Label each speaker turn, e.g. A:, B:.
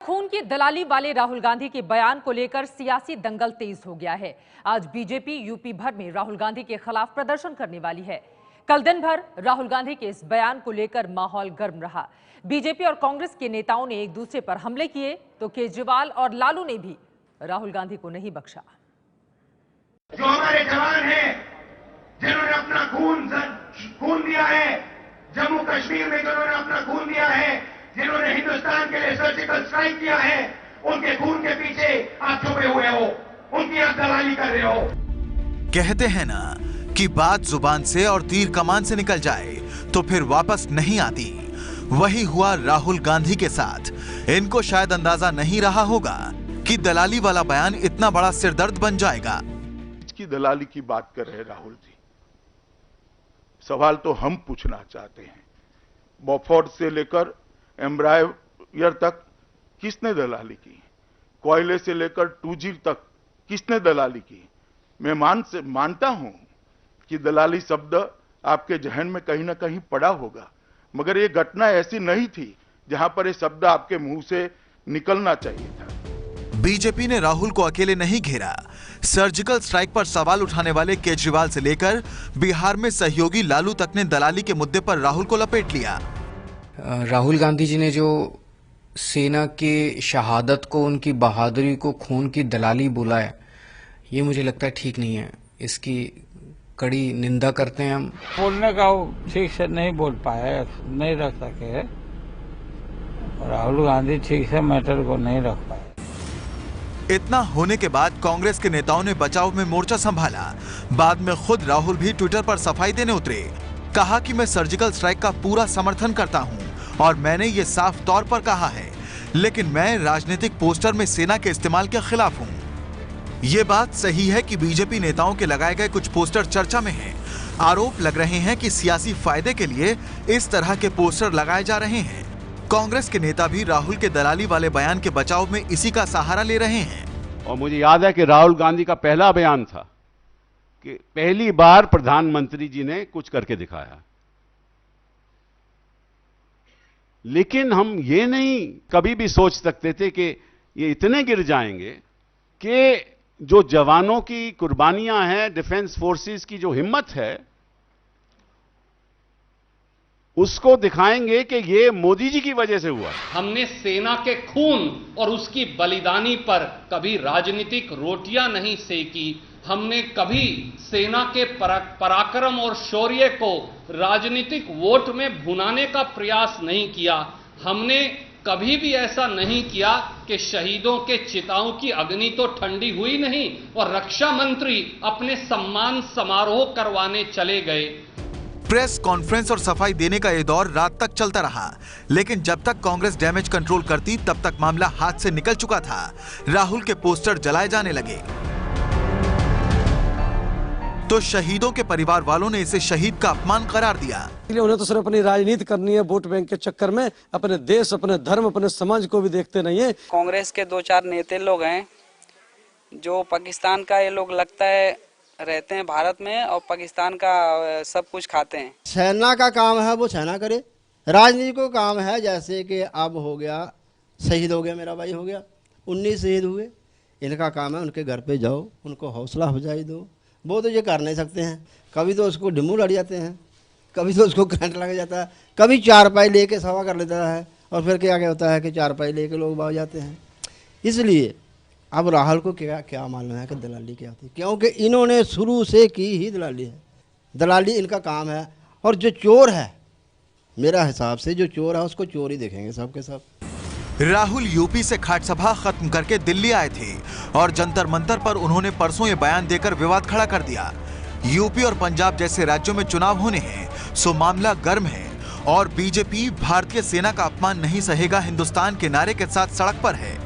A: खून की दलाली वाले राहुल गांधी के बयान को लेकर सियासी दंगल तेज हो गया है। आज बीजेपी यूपी भर में राहुल गांधी के खिलाफ प्रदर्शन करने वाली है। कल दिन भर राहुल गांधी के इस बयान को लेकर माहौल गर्म रहा। बीजेपी और कांग्रेस के नेताओं ने एक दूसरे पर हमले किए तो केजरीवाल और लालू ने भी राहुल गांधी को नहीं बख्शा।
B: जो हमारे जवान हैं, जिन्होंने अपना खून दिया है, जम्मू कश्मीर में जिन्होंने अपना खून दिया है, जिन्होंने हिंदुस्तान के लिए सर्जिकल स्ट्राइक किया है, उनके खून के पीछे आप छुपे हुए हो, उनकी आप दलाली कर रहे हो।
C: कहते हैं ना कि बात जुबान से और तीर कमान से निकल जाए तो फिर वापस नहीं आती। वही हुआ राहुल गांधी के साथ। इनको शायद अंदाजा नहीं रहा होगा कि दलाली वाला बयान इतना बड़ा सिरदर्द बन जाएगा।
B: की दलाली की बात कर रहे हैं राहुल जी। सवाल तो हम पूछना चाहते हैं, बॉफोर्ड से लेकर एम्ब्रायर तक किसने दलाली की? कोयले से लेकर 2G तक किसने दलाली की? मैं मानता हूं कि दलाली शब्द आपके जहन में कहीं ना कहीं पड़ा होगा, मगर यह घटना ऐसी नहीं थी जहां पर यह शब्द आपके मुंह से निकलना चाहिए था।
C: बीजेपी ने राहुल को अकेले नहीं घेरा। सर्जिकल स्ट्राइक पर सवाल उठाने वाले केजरीवाल से लेकर बिहार में सहयोगी लालू तक ने दलाली के मुद्दे पर राहुल को लपेट लिया।
D: राहुल गांधी जी ने जो सेना के शहादत को, उनकी बहादुरी को खून की दलाली बोला है, ये मुझे लगता है ठीक नहीं है। इसकी कड़ी निंदा करते हैं हम।
E: बोलने का वो ठीक से नहीं बोल पाए, नहीं रख सके। राहुल गांधी ठीक से मैटर को नहीं रख पाए।
C: इतना होने के बाद कांग्रेस के नेताओं ने बचाव में मोर्चा संभाला। बाद में खुद राहुल भी ट्विटर पर सफाई देने उतरे। कहा कि मैं सर्जिकल स्ट्राइक का पूरा समर्थन करता हूं और मैंने ये साफ तौर पर कहा है, लेकिन मैं राजनीतिक पोस्टर में सेना के इस्तेमाल के खिलाफ हूं। ये बात सही है कि बीजेपी नेताओं के लगाए गए कुछ पोस्टर चर्चा में हैं। आरोप लग रहे हैं कि सियासी फायदे के लिए इस तरह के पोस्टर लगाए जा रहे हैं। कांग्रेस के नेता भी राहुल के दलाली वाले बयान के बचाव में इसी का सहारा ले रहे हैं।
F: और मुझे याद है कि राहुल गांधी का पहला बयान था कि पहली बार प्रधानमंत्री जी ने कुछ करके दिखाया। लेकिन हम ये नहीं कभी भी सोच सकते थे कि ये इतने गिर जाएंगे कि जो जवानों की कुर्बानियां हैं, डिफेंस फोर्सेस की जो हिम्मत है, उसको दिखाएंगे कि ये मोदी जी की वजह से हुआ।
G: हमने सेना के खून और उसकी बलिदानी पर कभी राजनीतिक रोटियां नहीं सेकी। हमने कभी सेना के पराक्रम और शौर्य को राजनीतिक वोट में भुनाने का प्रयास नहीं किया। हमने कभी भी ऐसा नहीं किया कि शहीदों के चिताओं की अग्नि तो ठंडी हुई नहीं और रक्षा मंत्री अपने सम्मान समारोह करवाने चले गए।
C: प्रेस कॉन्फ्रेंस और सफाई देने का यह दौर रात तक चलता रहा, लेकिन जब तक कांग्रेस डैमेज कंट्रोल करती तब तक मामला हाथ से निकल चुका था। राहुल के पोस्टर जलाए जाने लगे तो शहीदों के परिवार वालों ने इसे शहीद का अपमान करार दिया।
H: इसलिए उन्हें तो सिर्फ अपनी राजनीति करनी है, वोट बैंक के चक्कर में अपने देश, अपने धर्म, अपने समाज को भी देखते नहीं है।
I: कांग्रेस के 2-4 नेता लोग हैं जो पाकिस्तान का, ये लोग लगता है रहते हैं भारत में और पाकिस्तान का सब कुछ खाते हैं।
J: सेना का काम है वो सेना करे, राजनीति को काम है जैसे कि अब हो गया, शहीद हो गया, मेरा भाई हो गया, 19 शहीद हुए, इनका काम है उनके घर पे जाओ, उनको हौसला अफजाई दो। वो तो ये कर नहीं सकते हैं। कभी तो उसको डिमू लड़ जाते हैं, कभी तो उसको करंट लग जाता है, कभी चारपाई लेके सवा कर लेता है और फिर क्या होता है कि चारपाई लेके लोग भाग जाते हैं। इसलिए अब राहुल को क्या मालूम है कि दलाली क्या होती है, क्योंकि इन्होंने शुरू से की ही दलाली है। दलाली इनका काम है। और जो चोर है, मेरा हिसाब से जो चोर है उसको चोर ही देखेंगे सब के सब।
C: राहुल यूपी से खाट सभा खत्म करके दिल्ली आए थे और जंतर मंतर पर उन्होंने परसों ये बयान देकर विवाद खड़ा कर दिया। यूपी और पंजाब जैसे राज्यों में चुनाव होने हैं, सो मामला गर्म है और बीजेपी भारतीय सेना का अपमान नहीं सहेगा हिंदुस्तान के नारे के साथ सड़क पर है।